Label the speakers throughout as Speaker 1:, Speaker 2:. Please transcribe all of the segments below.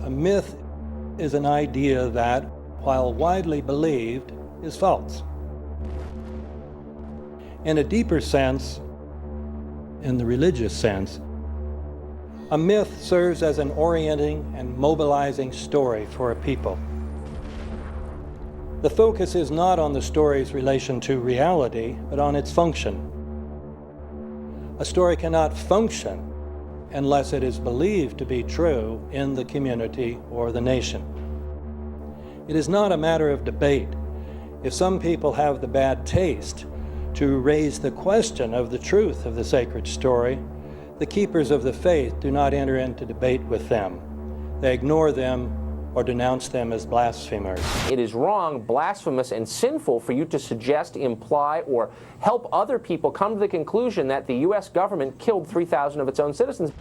Speaker 1: A myth is an idea that, while widely believed, is false. In a deeper sense, in the religious sense, a myth serves as an orienting and mobilizing story for a people. The focus is not on the story's relation to reality, but on its function. A story cannot function unless it is believed to be true in the community or the nation. It is not a matter of debate. If some people have the bad taste to raise the question of the truth of the sacred story, the keepers of the faith do not enter into debate with them. They ignore them or denounce them as blasphemers.
Speaker 2: It is wrong, blasphemous, and sinful for you to suggest, imply, or help other people come to the conclusion that the U.S. government killed 3,000 of its own citizens.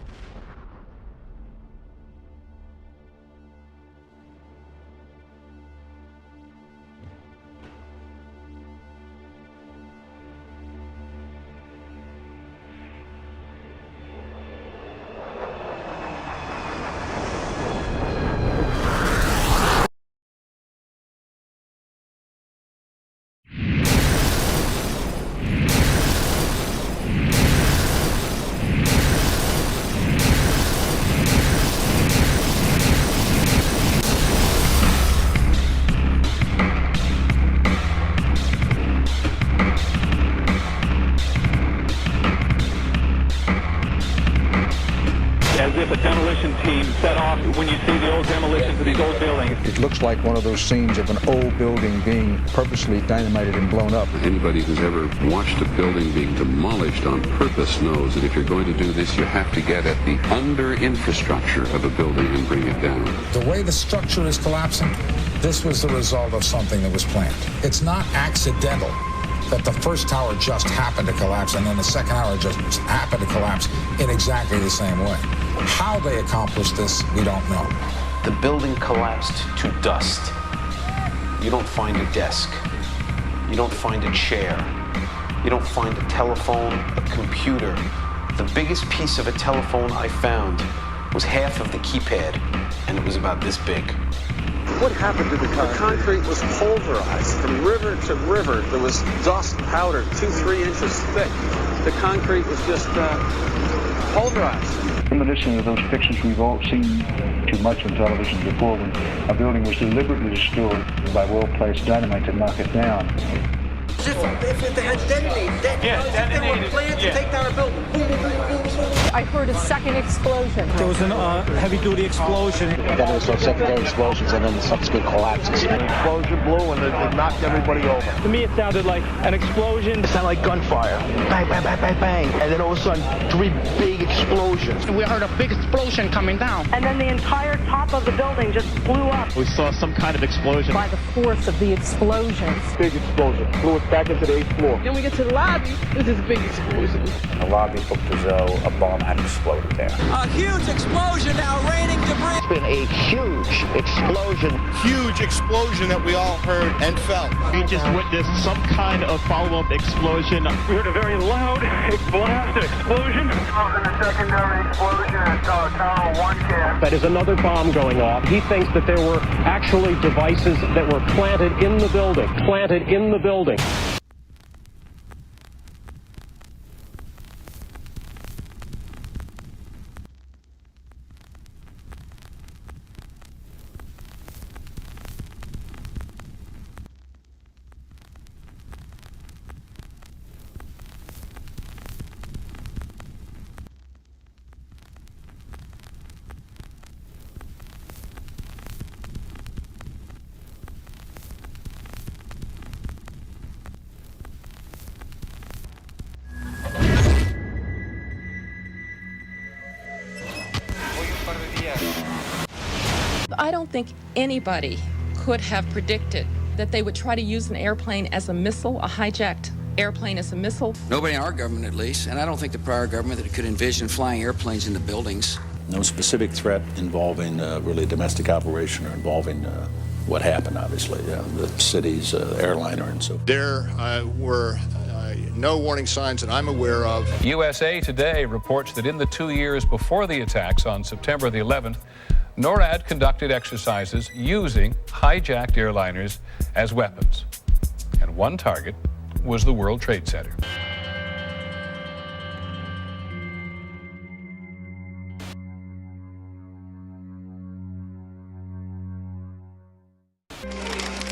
Speaker 3: As if a demolition team set off when you see the old demolitions of these old buildings.
Speaker 4: It looks like one of those scenes of an old building being purposely dynamited and blown up.
Speaker 5: Anybody who's ever watched a building being demolished on purpose knows that if you're going to do this, you have to get at the under-infrastructure of a building and bring it down.
Speaker 6: The way the structure is collapsing, this was the result of something that was planned. It's not accidental that the first tower just happened to collapse and then the second tower just happened to collapse in exactly the same way. How they accomplished this, we don't know.
Speaker 7: The building collapsed to dust. You don't find a desk. You don't find a chair. You don't find a telephone, a computer. The biggest piece of a telephone I found was half of the keypad, and it was about this big.
Speaker 8: What happened to the concrete? The concrete was pulverized from river to river. There was dust powder 2-3 inches thick. The concrete was just pulverized.
Speaker 9: In addition to those pictures we've all seen too much on television before, when a building was deliberately destroyed by well-placed dynamite to knock it down.
Speaker 10: If they had detonated, they were planned to take down a building. Boom, boom, boom, boom, boom.
Speaker 11: I heard a second explosion.
Speaker 12: There was a heavy-duty explosion.
Speaker 13: Then there was secondary explosions and then subsequent collapses.
Speaker 14: An explosion blew and it knocked everybody over.
Speaker 15: To me, it sounded like an explosion.
Speaker 14: It sounded like gunfire. Bang, bang, bang, bang, bang. And then all of a sudden, 3 big explosions.
Speaker 16: We heard a big explosion coming down.
Speaker 17: And then the entire top of the building just blew up.
Speaker 15: We saw some kind of explosion.
Speaker 11: By the force of the explosions.
Speaker 14: Big explosion. Blew us back into the 8th floor.
Speaker 16: Then we get to the lobby. This is a big explosion.
Speaker 18: The lobby looked as though a bomb had exploded there.
Speaker 10: A huge explosion now raining debris.
Speaker 18: It's been a huge explosion.
Speaker 19: Huge explosion that we all heard and felt.
Speaker 15: We just witnessed some kind of follow-up explosion.
Speaker 3: We heard a very loud blast explosion.
Speaker 20: A secondary explosion at Tower 1 camp.
Speaker 2: That is another bomb going off. He thinks that there were actually devices that were planted in the building. Planted in the building.
Speaker 3: I don't think anybody could have predicted that they would try to use an airplane as a missile, a hijacked airplane as a missile.
Speaker 4: Nobody in our government, at least, and I don't think the prior government that could envision flying airplanes into buildings.
Speaker 7: No specific threat involving really domestic operation or involving what happened, obviously, the city's airliner and so.
Speaker 19: There were no warning signs that I'm aware of.
Speaker 21: USA Today reports that in the 2 years before the attacks on September the 11th, NORAD conducted exercises using hijacked airliners as weapons. And one target was the World Trade Center.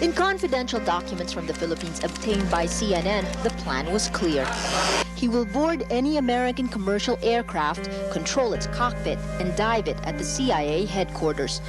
Speaker 22: In confidential documents from the Philippines obtained by CNN, the plan was clear. He will board any American commercial aircraft, control its cockpit, and dive it at the CIA headquarters.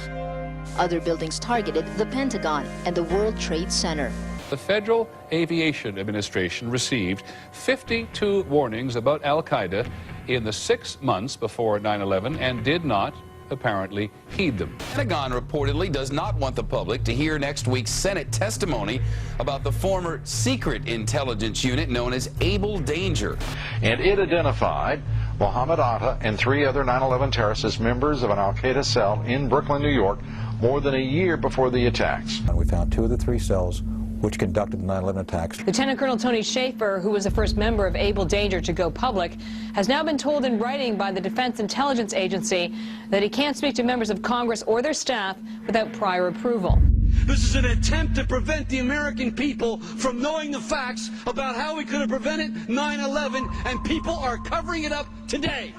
Speaker 22: Other buildings targeted the Pentagon and the World Trade Center.
Speaker 21: The Federal Aviation Administration received 52 warnings about Al-Qaeda in the 6 months before 9/11 and did not apparently heed them.
Speaker 23: The Pentagon reportedly does not want the public to hear next week's Senate testimony about the former secret intelligence unit known as Able Danger.
Speaker 24: And it identified Mohammed Atta and 3 other 9/11 terrorists as members of an al-Qaeda cell in Brooklyn, New York, more than a year before the attacks.
Speaker 4: And we found 2 of the 3 cells which conducted the 9/11 attacks.
Speaker 11: Lieutenant Colonel Tony Schaefer, who was the first member of Able Danger to go public, has now been told in writing by the Defense Intelligence Agency that he can't speak to members of Congress or their staff without prior approval.
Speaker 10: This is an attempt to prevent the American people from knowing the facts about how we could have prevented 9/11, and people are covering it up today.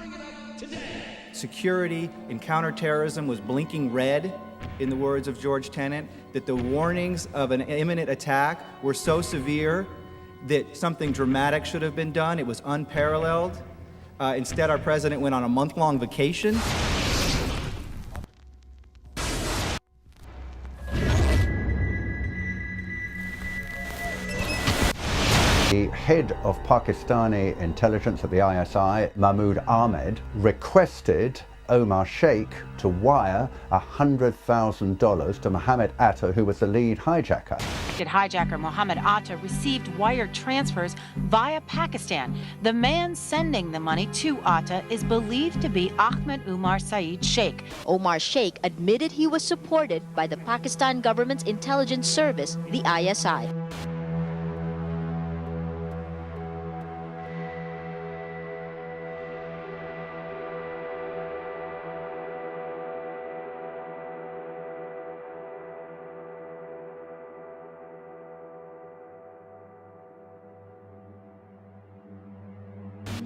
Speaker 25: Security and counterterrorism was blinking red, in the words of George Tenet, that the warnings of an imminent attack were so severe that something dramatic should have been done. It was unparalleled. Instead, our president went on a month-long vacation.
Speaker 26: The head of Pakistani intelligence at the ISI, Mahmoud Ahmed, requested Omar Sheikh to wire $100,000 to Mohammed Atta, who was the lead hijacker.
Speaker 27: Hijacker Mohammed Atta received wire transfers via Pakistan. The man sending the money to Atta is believed to be Ahmed Umar Saeed Sheikh.
Speaker 22: Omar Sheikh admitted he was supported by the Pakistan government's intelligence service, the ISI.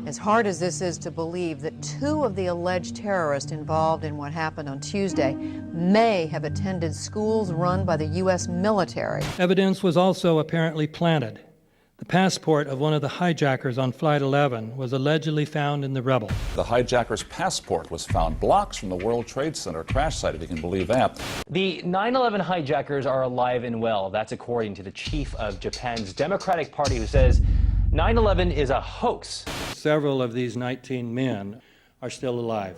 Speaker 28: As hard as this is to believe that 2 of the alleged terrorists involved in what happened on Tuesday may have attended schools run by the U.S. military.
Speaker 1: Evidence was also apparently planted. The passport of one of the hijackers on Flight 11 was allegedly found in the rubble.
Speaker 29: The hijacker's passport was found blocks from the World Trade Center crash site, if you can believe that.
Speaker 30: The 9/11 hijackers are alive and well. That's according to the chief of Japan's Democratic Party, who says 9/11 is a hoax.
Speaker 1: Several of these 19 men are still alive.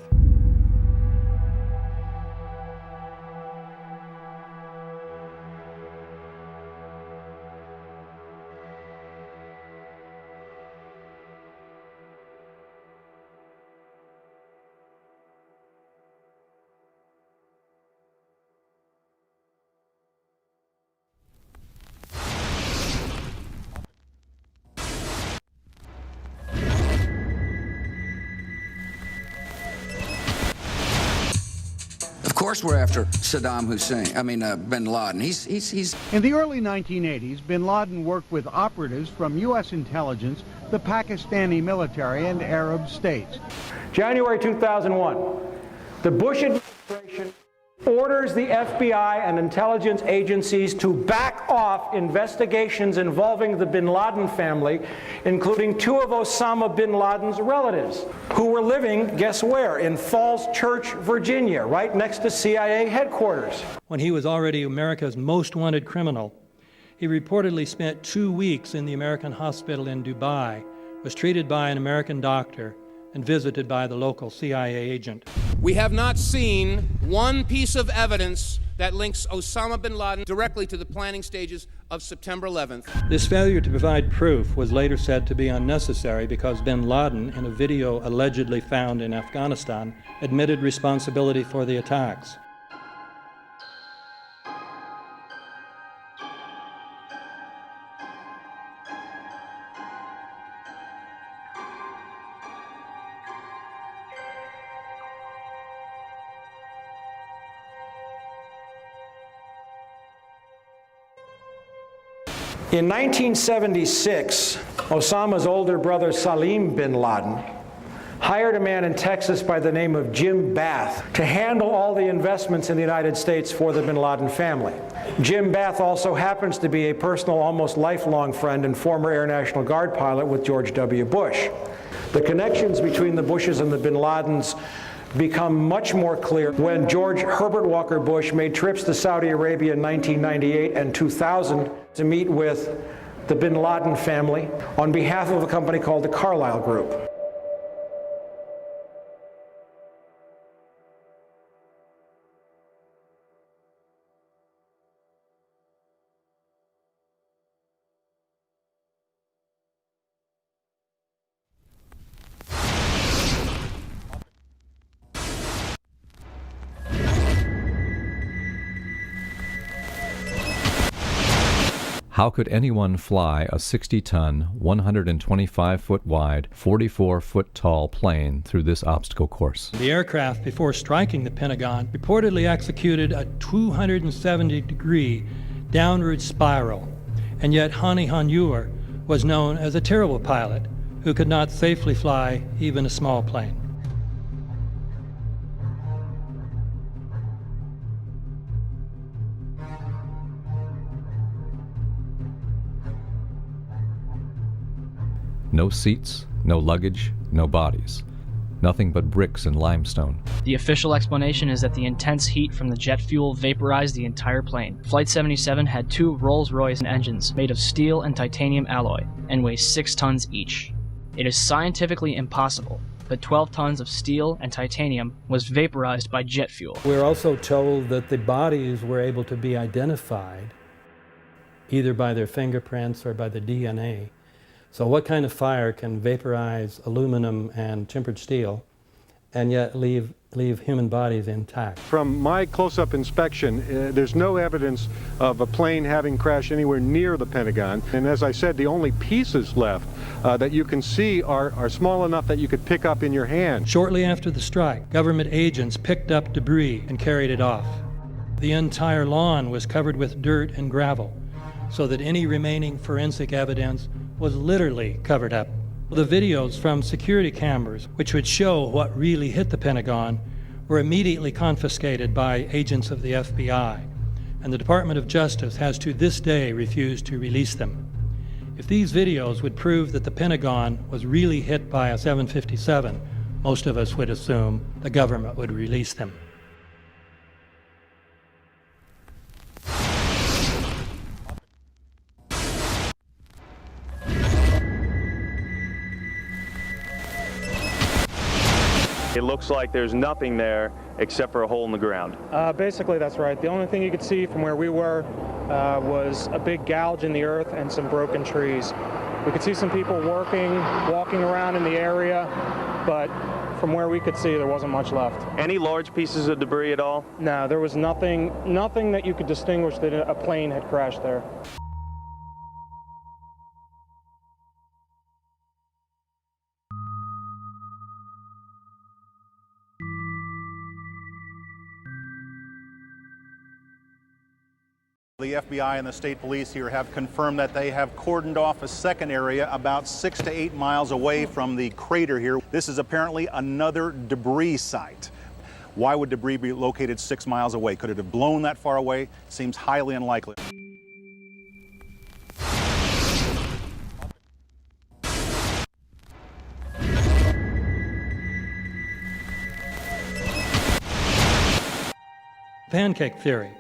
Speaker 31: Of course we're after Saddam Hussein, bin Laden. He's
Speaker 32: In the early 1980s, bin Laden worked with operatives from U.S. intelligence, the Pakistani military, and Arab states.
Speaker 12: January 2001, the Bush administration orders the FBI and intelligence agencies to back off investigations involving the bin Laden family, including 2 of Osama bin Laden's relatives, who were living, guess where, in Falls Church, Virginia, right next to CIA headquarters.
Speaker 1: When he was already America's most wanted criminal, he reportedly spent 2 weeks in the American hospital in Dubai, was treated by an American doctor, and visited by the local CIA agent.
Speaker 33: We have not seen one piece of evidence that links Osama bin Laden directly to the planning stages of September 11th.
Speaker 1: This failure to provide proof was later said to be unnecessary because bin Laden, in a video allegedly found in Afghanistan, admitted responsibility for the attacks.
Speaker 12: In 1976, Osama's older brother Salim bin Laden hired a man in Texas by the name of Jim Bath to handle all the investments in the United States for the bin Laden family. Jim Bath also happens to be a personal, almost lifelong friend and former Air National Guard pilot with George W. Bush. The connections between the Bushes and the bin Ladens become much more clear when George Herbert Walker Bush made trips to Saudi Arabia in 1998 and 2000 to meet with the bin Laden family on behalf of a company called the Carlyle Group.
Speaker 2: How could anyone fly a 60-ton, 125-foot wide, 44-foot tall plane through this obstacle course?
Speaker 1: The aircraft, before striking the Pentagon, reportedly executed a 270-degree downward spiral, and yet Hani Hanjour was known as a terrible pilot who could not safely fly even a small plane.
Speaker 2: No seats, no luggage, no bodies. Nothing but bricks and limestone.
Speaker 3: The official explanation is that the intense heat from the jet fuel vaporized the entire plane. Flight 77 had 2 Rolls-Royce engines made of steel and titanium alloy and weigh 6 tons each. It is scientifically impossible, but 12 tons of steel and titanium was vaporized by jet fuel.
Speaker 1: We're also told that the bodies were able to be identified either by their fingerprints or by the DNA. So what kind of fire can vaporize aluminum and tempered steel and yet leave human bodies intact?
Speaker 32: From my close-up inspection, there's no evidence of a plane having crashed anywhere near the Pentagon. And as I said, the only pieces left that you can see are small enough that you could pick up in your hand.
Speaker 1: Shortly after the strike, government agents picked up debris and carried it off. The entire lawn was covered with dirt and gravel, so that any remaining forensic evidence was literally covered up. The videos from security cameras, which would show what really hit the Pentagon, were immediately confiscated by agents of the FBI, and the Department of Justice has to this day refused to release them. If these videos would prove that the Pentagon was really hit by a 757, most of us would assume the government would release them.
Speaker 5: It looks like there's nothing there except for a hole in the ground.
Speaker 12: Basically, that's right. The only thing you could see from where we were was a big gouge in the earth and some broken trees. We could see some people walking around in the area, but from where we could see, there wasn't much left.
Speaker 5: Any large pieces of debris at all?
Speaker 12: No, there was nothing that you could distinguish that a plane had crashed there.
Speaker 6: The FBI and the state police here have confirmed that they have cordoned off a second area about 6 to 8 miles away from the crater here. This is apparently another debris site. Why would debris be located 6 miles away? Could it have blown that far away? Seems highly unlikely.
Speaker 1: Pancake theory,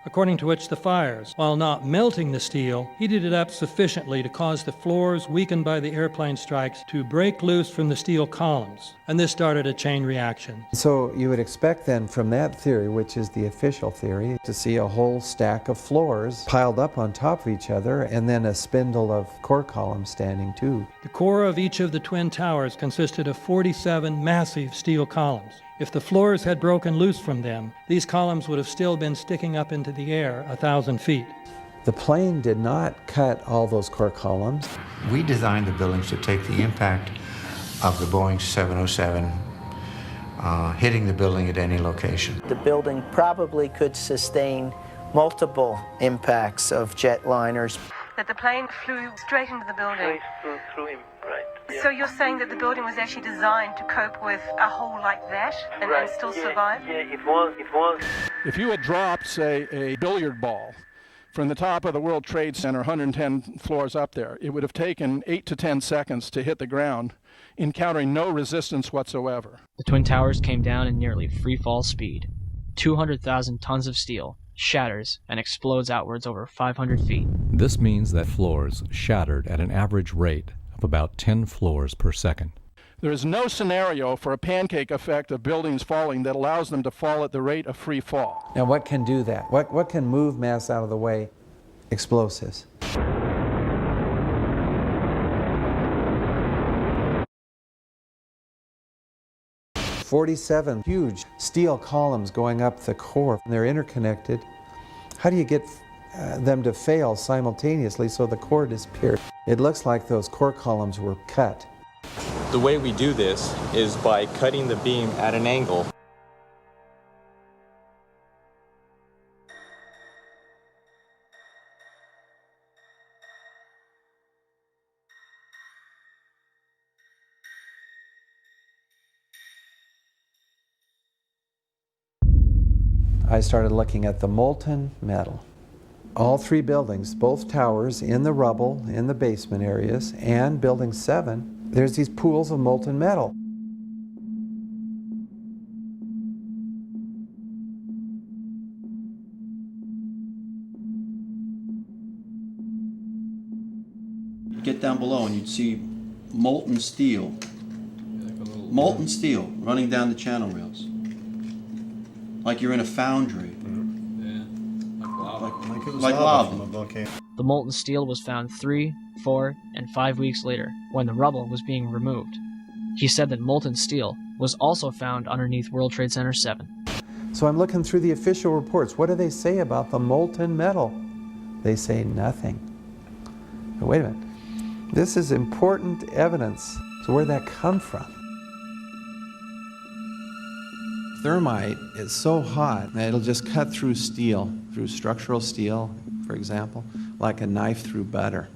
Speaker 1: according to which the fires, while not melting the steel, heated it up sufficiently to cause the floors weakened by the airplane strikes to break loose from the steel columns, and this started a chain reaction.
Speaker 8: So you would expect then from that theory, which is the official theory, to see a whole stack of floors piled up on top of each other and then a spindle of core columns standing too.
Speaker 1: The core of each of the twin towers consisted of 47 massive steel columns. If the floors had broken loose from them, these columns would have still been sticking up into the air 1,000 feet.
Speaker 8: The plane did not cut all those core columns.
Speaker 9: We designed the buildings to take the impact of the Boeing 707 hitting the building at any location.
Speaker 13: The building probably could sustain multiple impacts of jetliners.
Speaker 4: that the plane flew straight into the building.
Speaker 7: Through him, right. Yeah.
Speaker 4: So you're saying that the building was actually designed to cope with a hole like that and still survive?
Speaker 7: Yeah, it was.
Speaker 32: If you had dropped, say, a billiard ball from the top of the World Trade Center, 110 floors up there, it would have taken 8 to 10 seconds to hit the ground, encountering no resistance whatsoever.
Speaker 3: The Twin Towers came down in nearly free fall speed. 200,000 tons of steel shatters and explodes outwards over 500 feet.
Speaker 2: This means that floors shattered at an average rate of about 10 floors per second.
Speaker 32: There is no scenario for a pancake effect of buildings falling that allows them to fall at the rate of free fall.
Speaker 8: Now what can do that? What can move mass out of the way? Explosives. "47 huge steel columns going up the core. They're interconnected. How do you get them to fail simultaneously so the core disappears? It looks like those core columns were cut.
Speaker 13: The way we do this is by cutting the beam at an angle.
Speaker 8: I started looking at the molten metal. All three buildings, both towers in the rubble, in the basement areas, and Building 7, there's these pools of molten metal.
Speaker 14: You get down below and you'd see molten steel running down the channel rails. Like you're in a foundry. Like lava.
Speaker 3: The molten steel was found 3, 4, and 5 weeks later, when the rubble was being removed. He said that molten steel was also found underneath World Trade Center 7.
Speaker 8: So I'm looking through the official reports. What do they say about the molten metal? They say nothing. But wait a minute. This is important evidence. So where'd that come from? Thermite is so hot that it'll just cut through steel, through structural steel, for example, like a knife through butter.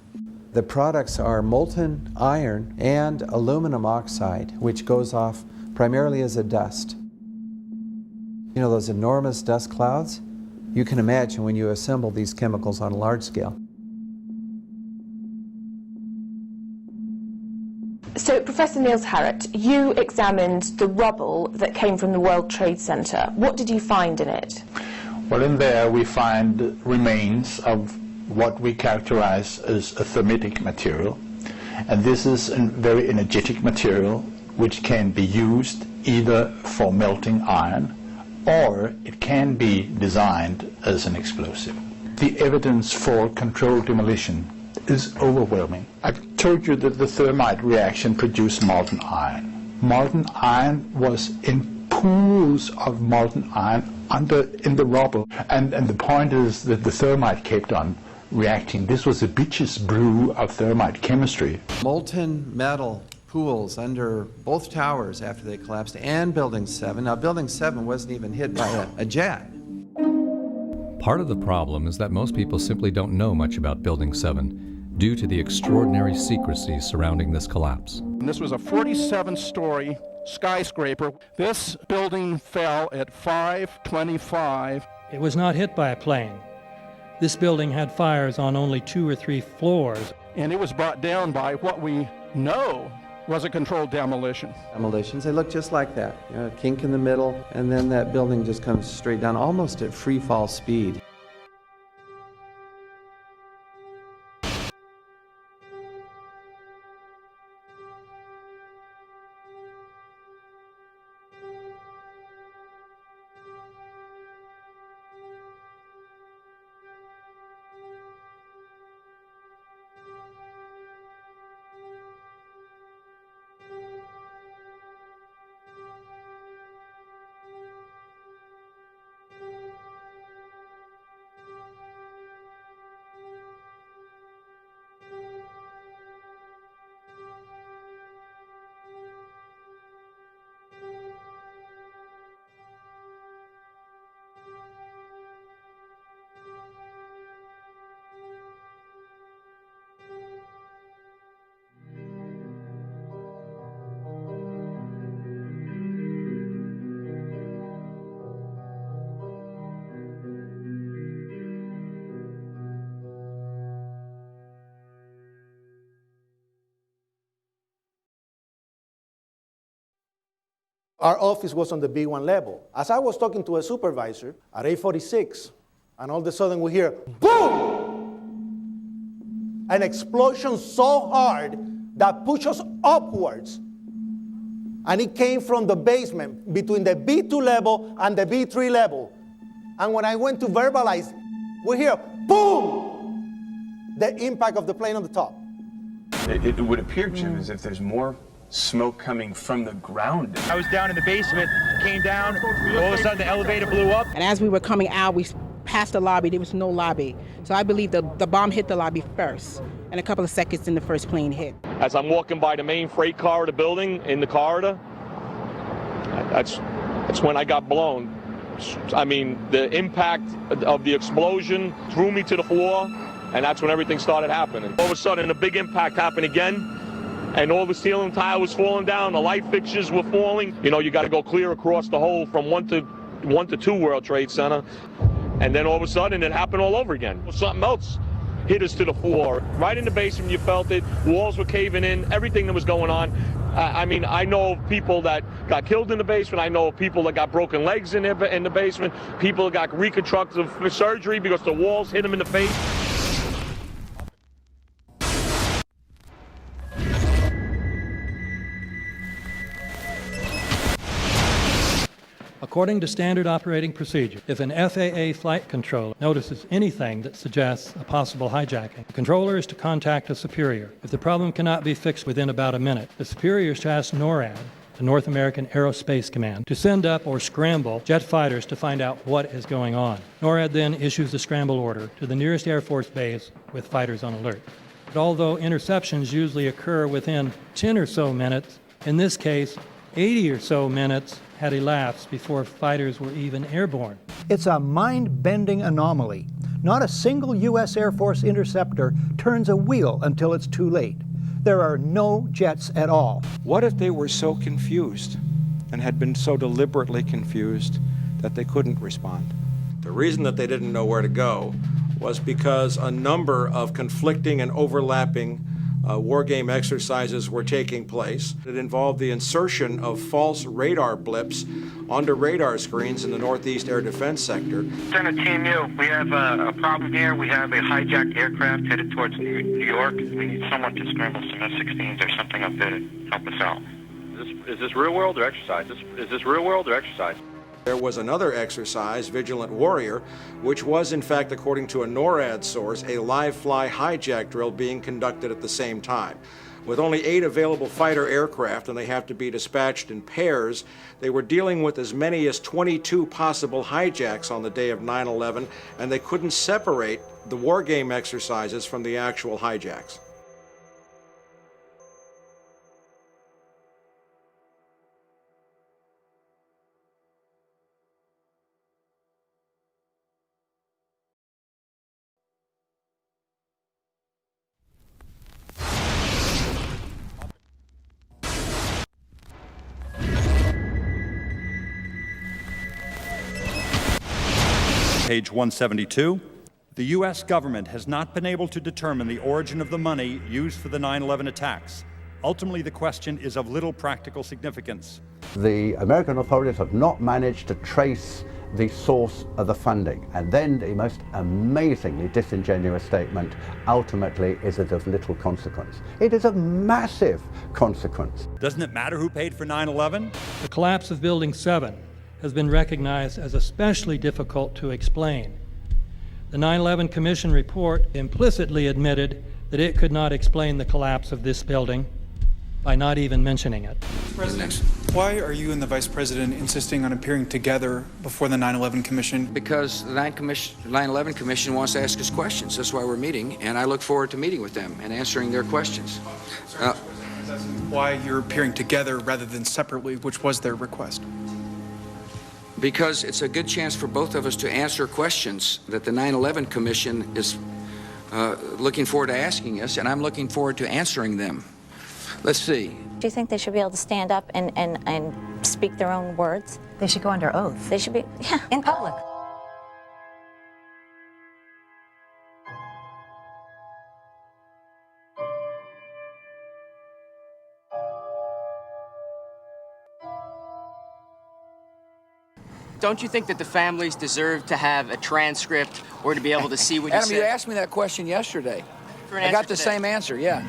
Speaker 8: The products are molten iron and aluminum oxide, which goes off primarily as a dust. You know those enormous dust clouds? You can imagine when you assemble these chemicals on a large scale.
Speaker 15: So, Professor Niels Harrit, you examined the rubble that came from the World Trade Center. What did you find in it?
Speaker 16: Well, in there we find remains of what we characterize as a thermitic material. And this is a very energetic material which can be used either for melting iron or it can be designed as an explosive. The evidence for controlled demolition is overwhelming. I've told you that the thermite reaction produced molten iron. Molten iron was in pools of molten iron in the rubble. And the point is that the thermite kept on reacting. This was a bitch's brew of thermite chemistry.
Speaker 8: Molten metal pools under both towers after they collapsed and Building 7. Now, Building 7 wasn't even hit by a jet.
Speaker 2: Part of the problem is that most people simply don't know much about Building 7 due to the extraordinary secrecy surrounding this collapse.
Speaker 32: And this was a 47-story skyscraper. This building fell at 5:25.
Speaker 1: It was not hit by a plane. This building had fires on only 2 or 3 floors.
Speaker 32: And it was brought down by what we know was a controlled demolition.
Speaker 8: Demolitions, they look just like that. You know, a kink in the middle, and then that building just comes straight down, almost at free fall speed.
Speaker 10: Our office was on the B1 level. As I was talking to a supervisor at 8:46, and all of a sudden we hear, boom! An explosion so hard that pushed us upwards. And it came from the basement between the B2 level and the B3 level. And when I went to verbalize, we hear, boom! The impact of the plane on the top.
Speaker 11: It would appear, Jim, as if there's more smoke coming from the ground.
Speaker 17: I was down in the basement, came down, all of a sudden the elevator blew up.
Speaker 18: And as we were coming out, we passed the lobby, there was no lobby. So I believe the bomb hit the lobby first, and a couple of seconds then the first plane hit.
Speaker 5: As I'm walking by the main freight corridor building, in the corridor, that's when I got blown. I mean, the impact of the explosion threw me to the floor, and that's when everything started happening. All of a sudden, a big impact happened again, and all the ceiling tile was falling down, the light fixtures were falling. You know, you got to go clear across the whole from 1 to 2 World Trade Center. And then all of a sudden, it happened all over again. Something else hit us to the floor. Right in the basement, you felt it. Walls were caving in, everything that was going on. I mean, I know of people that got killed in the basement. I know of people that got broken legs in the basement. People that got reconstructive surgery because the walls hit them in the face.
Speaker 1: According to standard operating procedure, if an FAA flight controller notices anything that suggests a possible hijacking, the controller is to contact a superior. If the problem cannot be fixed within about a minute, the superior is to ask NORAD, the North American Aerospace Command, to send up or scramble jet fighters to find out what is going on. NORAD then issues the scramble order to the nearest Air Force base with fighters on alert. But although interceptions usually occur within 10 or so minutes, in this case, 80 or so minutes had elapsed before fighters were even airborne.
Speaker 19: It's a mind-bending anomaly. Not a single U.S. Air Force interceptor turns a wheel until it's too late. There are no jets at all.
Speaker 8: What if they were so confused and had been so deliberately confused that they couldn't respond? The reason that they didn't know where to go was because a number of conflicting and overlapping war game exercises were taking place. It involved the insertion of false radar blips onto radar screens in the Northeast Air Defense Sector.
Speaker 20: Center Team U, we have a problem here. We have a hijacked aircraft headed towards New York. We need someone to scramble some F-16s or something up there to help us out.
Speaker 11: Is this real world or exercise? Is this real world or exercise?
Speaker 8: There was another exercise, Vigilant Warrior, which was in fact, according to a NORAD source, a live fly hijack drill being conducted at the same time. With only 8 available fighter aircraft, and they have to be dispatched in pairs, they were dealing with as many as 22 possible hijacks on the day of 9/11, and they couldn't separate the war game exercises from the actual hijacks.
Speaker 21: Page 172. The U.S. government has not been able to determine the origin of the money used for the 9/11 attacks. Ultimately, the question is of little practical significance.
Speaker 22: The American authorities have not managed to trace the source of the funding. And then the most amazingly disingenuous statement, ultimately, is it of little consequence. It is of massive consequence.
Speaker 21: Doesn't it matter who paid for 9/11?
Speaker 1: The collapse of Building 7 has been recognized as especially difficult to explain. The 9/11 Commission report implicitly admitted that it could not explain the collapse of this building by not even mentioning it.
Speaker 23: President, why are you and the Vice President insisting on appearing together before the 9/11 Commission?
Speaker 31: Because the 9/11 Commission wants to ask us questions. That's why we're meeting, and I look forward to meeting with them and answering their questions.
Speaker 23: Why you're appearing together rather than separately, which was their request?
Speaker 31: Because it's a good chance for both of us to answer questions that the 9/11 Commission is looking forward to asking us, and I'm looking forward to answering them. Let's see.
Speaker 24: Do you think they should be able to stand up and speak their own words?
Speaker 25: They should go under oath.
Speaker 24: They should be, yeah.
Speaker 25: In public.
Speaker 4: Don't you think that the families deserve to have a transcript or to be able to see what you
Speaker 31: Adam,
Speaker 4: said?
Speaker 31: you asked me that question yesterday.
Speaker 4: For an
Speaker 31: I
Speaker 4: answer
Speaker 31: got the
Speaker 4: today.
Speaker 31: same answer, yeah.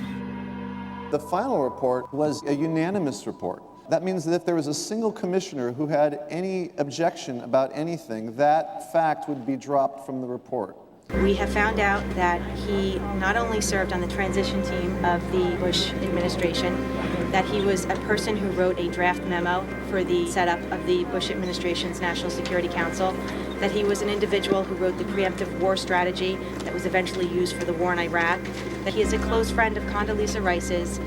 Speaker 6: The final report was a unanimous report. That means that if there was a single commissioner who had any objection about anything, that fact would be dropped from the report.
Speaker 7: We have found out that he not only served on the transition team of the Bush administration, that he was a person who wrote a draft memo for the setup of the Bush administration's National Security Council, that he was an individual who wrote the preemptive war strategy that was eventually used for the war in Iraq, that he is a close friend of Condoleezza Rice's.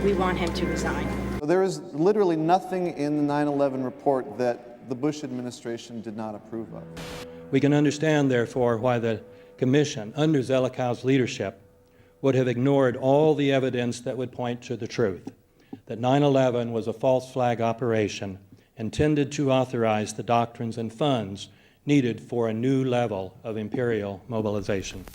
Speaker 7: We want him to resign.
Speaker 6: There is literally nothing in the 9/11 report that the Bush administration did not approve of.
Speaker 1: We can understand, therefore, why the Commission, under Zelikow's leadership, would have ignored all the evidence that would point to the truth, that 9/11 was a false flag operation intended to authorize the doctrines and funds needed for a new level of imperial mobilization.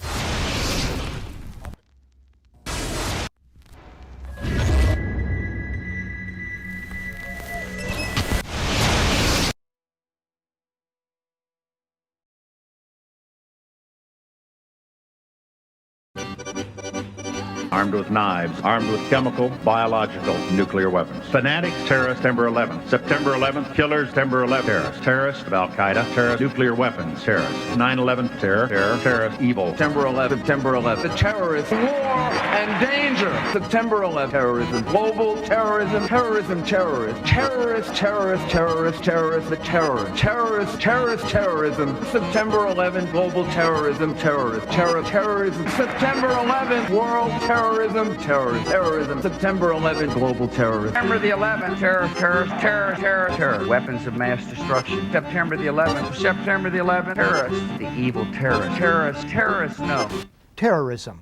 Speaker 9: Armed with knives, armed with chemical, biological, nuclear weapons. Fanatics, terrorists, September 11th. September 11th, killers, September 11th, terrorists. Terrorists of Al-Qaeda, terrorists, nuclear weapons, terrorists. 9/11, terror, terrorist, evil.
Speaker 12: September 11th, September 11th. The terrorists, war and danger. September 11th, terrorism, global terrorism, terrorism, terrorists. Terrorists, terrorists, terrorists, terrorists, the terror. Terrorists, terrorist, terrorism. September 11th, global terrorism, terrorist, terrorism. September 11th, world terrorism, terrorism. September 11th, global terrorism. September the 11th, terror. Weapons of mass destruction. September the 11th, terrorists. The evil terrorists, no.
Speaker 19: Terrorism.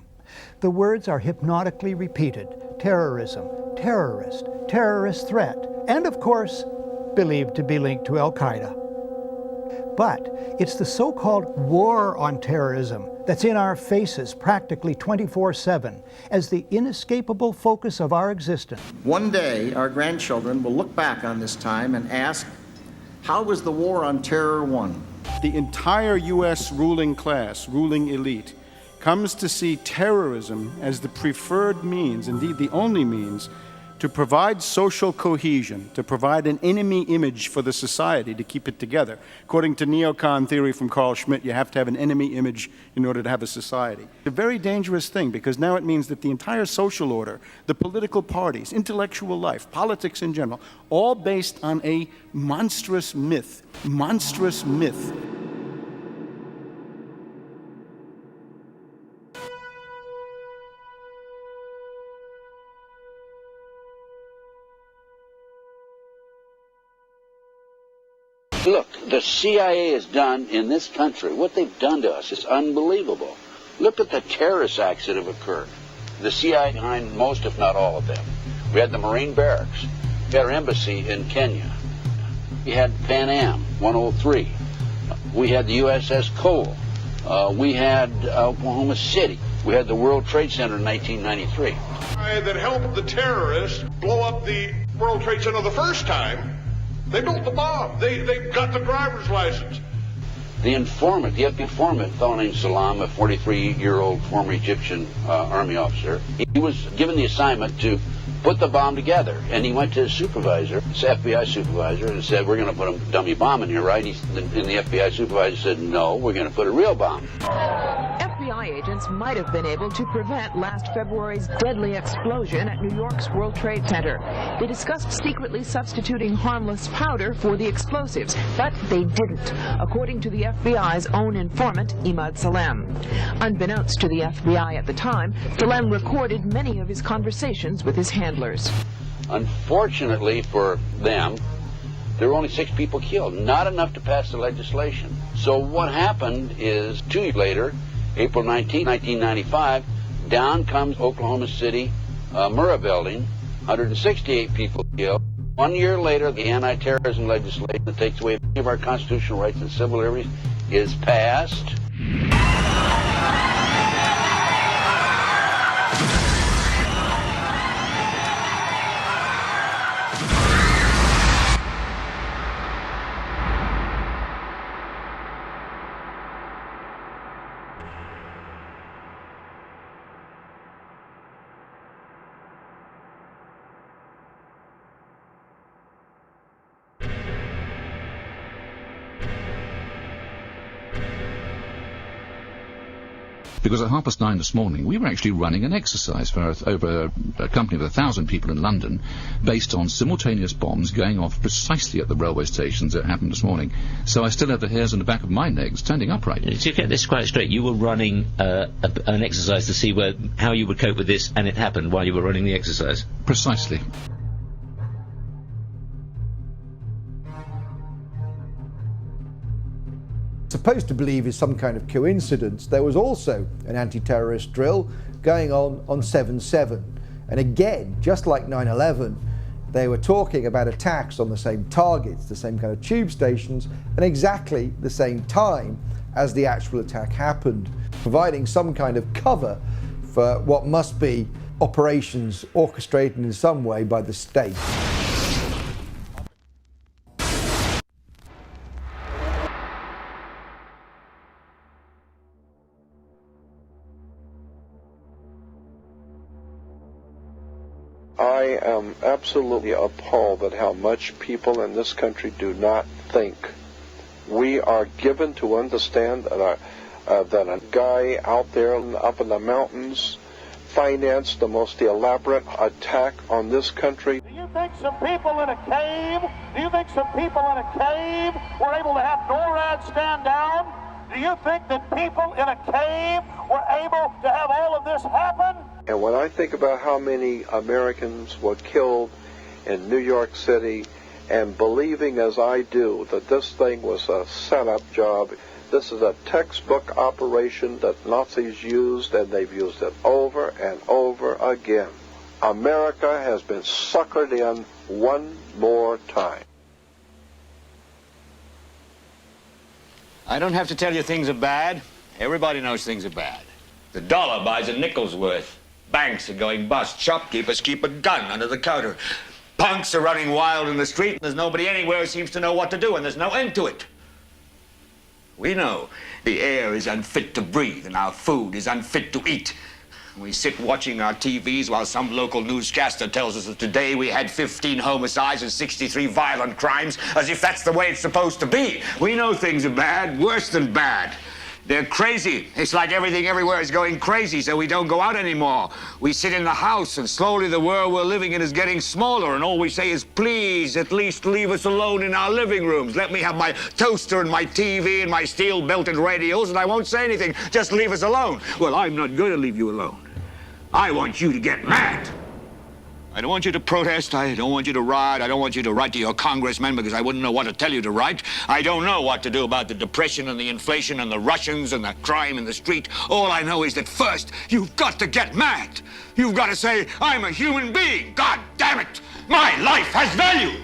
Speaker 19: The words are hypnotically repeated. Terrorism, terrorist, terrorist threat, and of course, believed to be linked to Al-Qaeda. But it's the so-called war on terrorism that's in our faces practically 24/7 as the inescapable focus of our existence.
Speaker 13: One day, our grandchildren will look back on this time and ask, how was the war on terror won?
Speaker 25: The entire U.S. ruling class, ruling elite, comes to see terrorism as the preferred means, indeed the only means, to provide social cohesion, to provide an enemy image for the society to keep it together. According to neocon theory from Carl Schmitt, you have to have an enemy image in order to have a society. It's a very dangerous thing because now it means that the entire social order, the political parties, intellectual life, politics in general, all based on a monstrous myth. Monstrous myth.
Speaker 26: Look, the CIA has done in this country, what they've done to us is unbelievable. Look at the terrorist acts that have occurred. The CIA behind most, if not all of them. We had the Marine Barracks. We had our embassy in Kenya. We had Pan Am 103. We had the USS Cole. We had Oklahoma City. We had the World Trade Center in 1993.
Speaker 27: That helped the terrorists blow up the World Trade Center the first time. They built the bomb. They got the driver's license.
Speaker 26: The informant, the FBI informant, a fellow named Salam, a 43-year-old former Egyptian army officer, he was given the assignment to put the bomb together. And he went to his supervisor, his FBI supervisor, and said, we're going to put a dummy bomb in here, right? And the FBI supervisor said, no, we're going to put a real bomb.
Speaker 28: FBI agents might have been able to prevent last February's deadly explosion at New York's World Trade Center. They discussed secretly substituting harmless powder for the explosives, but they didn't, according to the FBI's own informant, Imad Salem. Unbeknownst to the FBI at the time, Salem recorded many of his conversations with his handlers.
Speaker 26: Unfortunately for them, there were only 6 people killed, not enough to pass the legislation. So what happened is 2 years later, April 19, 1995, down comes Oklahoma City Murrah building, 168 people killed. 1 year later, the anti-terrorism legislation that takes away many of our constitutional rights and civil liberties is passed.
Speaker 2: Because at 9:30 this morning, we were actually running an exercise for over a company of 1,000 people in London, based on simultaneous bombs going off precisely at the railway stations that happened this morning. So I still have the hairs on the back of my legs standing upright.
Speaker 3: To get this quite straight, you were running an exercise to see how you would cope with this, and it happened while you were running the exercise?
Speaker 2: Precisely.
Speaker 5: Supposed to believe is some kind of coincidence, there was also an anti-terrorist drill going on 7/7. And again, just like 9/11, they were talking about attacks on the same targets, the same kind of tube stations, and exactly the same time as the actual attack happened, providing some kind of cover for what must be operations orchestrated in some way by the state.
Speaker 27: I am absolutely appalled at how much people in this country do not think. We are given to understand that a guy out there up in the mountains financed the most elaborate attack on this country.
Speaker 10: Do you think some people in a cave, were able to have NORAD stand down? Do you think that people in a cave were able to have all of this happen?
Speaker 27: And when I think about how many Americans were killed in New York City, and believing as I do that this thing was a setup job, this is a textbook operation that Nazis used, and they've used it over and over again. America has been suckered in one more time.
Speaker 14: I don't have to tell you things are bad. Everybody knows things are bad. The dollar buys a nickel's worth. Banks are going bust. Shopkeepers keep a gun under the counter. Punks are running wild in the street, and there's nobody anywhere who seems to know what to do, and there's no end to it. We know the air is unfit to breathe, and our food is unfit to eat. We sit watching our TVs while some local newscaster tells us that today we had 15 homicides and 63 violent crimes, as if that's the way it's supposed to be. We know things are bad, worse than bad. They're crazy. It's like everything everywhere is going crazy, so we don't go out anymore. We sit in the house, and slowly the world we're living in is getting smaller, and all we say is, please, at least leave us alone in our living rooms. Let me have my toaster and my TV and my steel-belted radios, and I won't say anything. Just leave us alone. Well, I'm not going to leave you alone. I want you to get mad. I don't want you to protest. I don't want you to riot. I don't want you to write to your congressman, because I wouldn't know what to tell you to write. I don't know what to do about the depression and the inflation and the Russians and the crime in the street. All I know is that first, you've got to get mad. You've got to say, I'm a human being. God damn it. My life has value.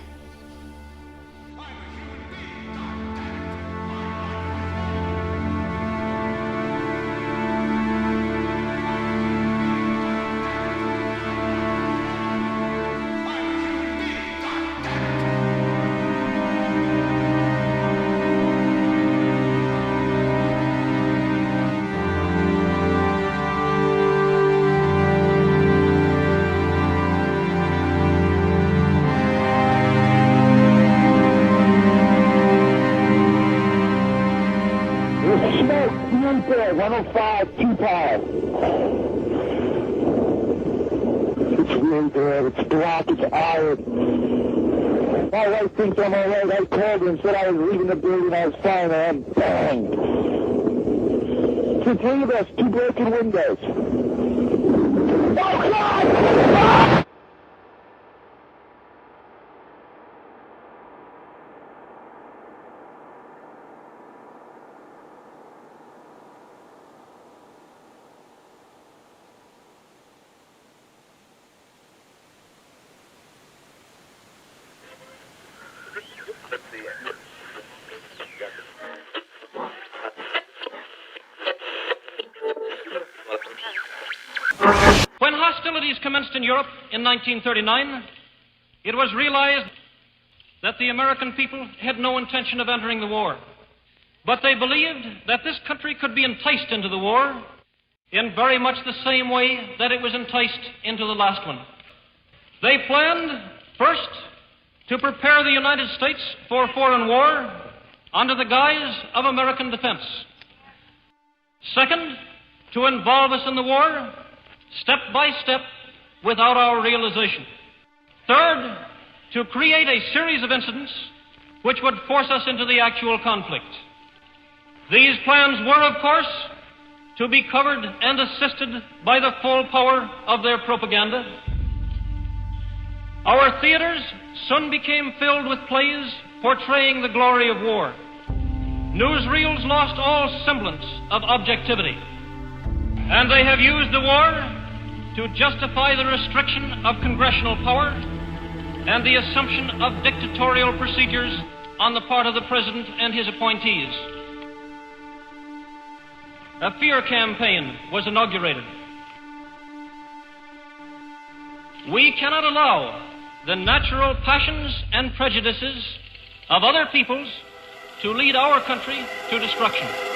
Speaker 10: My wife thinks I'm all right. I called her and said I was leaving the building. I was fine, and bang. Two, three of us, two broken windows. Oh, God!
Speaker 15: When hostilities commenced in Europe in 1939, it was realized that the American people had no intention of entering the war. But they believed that this country could be enticed into the war in very much the same way that it was enticed into the last one. They planned, first, to prepare the United States for foreign war under the guise of American defense. Second, to involve us in the war, step by step, without our realization. Third, to create a series of incidents which would force us into the actual conflict. These plans were, of course, to be covered and assisted by the full power of their propaganda. Our theaters soon became filled with plays portraying the glory of war. Newsreels lost all semblance of objectivity, and they have used the war to justify the restriction of congressional power and the assumption of dictatorial procedures on the part of the President and his appointees. A fear campaign was inaugurated. We cannot allow the natural passions and prejudices of other peoples to lead our country to destruction.